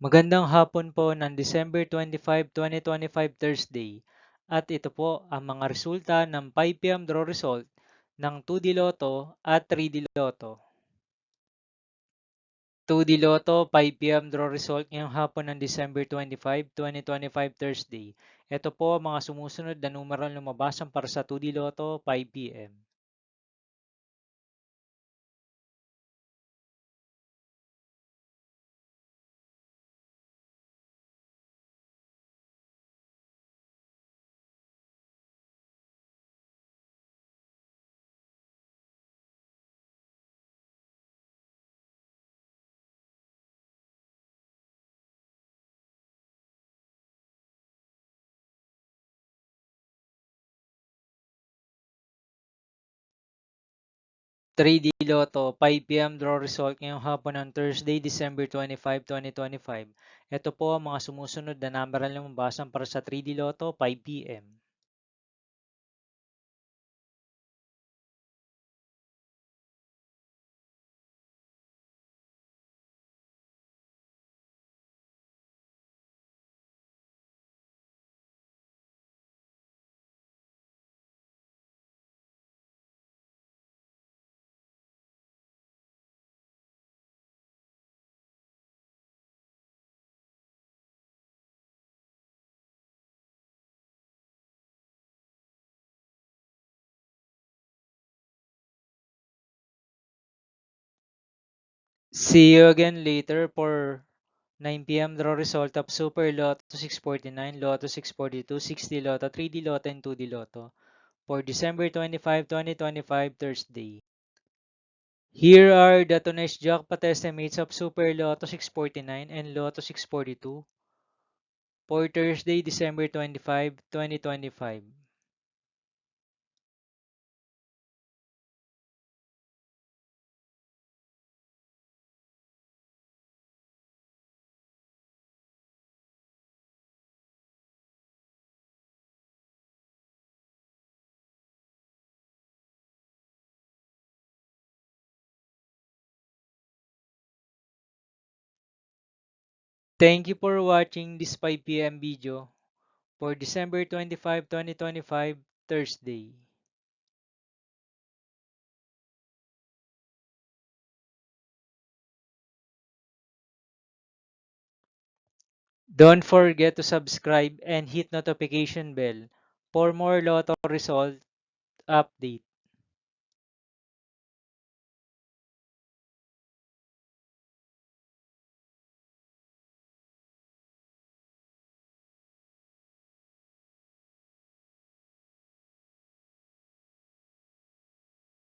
Magandang hapon po ng December 25, 2025 Thursday. At ito po ang mga resulta ng 5 p.m. draw result ng 2D Lotto at 3D Lotto. 2D Lotto 5 p.m. draw result ngayong hapon ng December 25, 2025 Thursday. Ito po ang mga sumusunod na numeral lumabasan para sa 2D Lotto 5 p.m. 3D Lotto 5 p.m. draw result ngayong hapon ng Thursday, December 25, 2025. Ito po ang mga sumusunod na number na lumabasan para sa 3D Lotto 5 p.m. 'See you again later for 9 p.m. draw result of Super Lotto 649, Lotto 642, 60 Lotto, 3D Lotto, and 2D Lotto for December 25, 2025 Thursday. Here are the tonight's jackpot estimates of Super Lotto 649 and Lotto 642 for Thursday, December 25, 2025. Thank you for watching this 5 p.m. video for December 25, 2025 Thursday. Don't forget to subscribe and hit notification bell for more Lotto result update.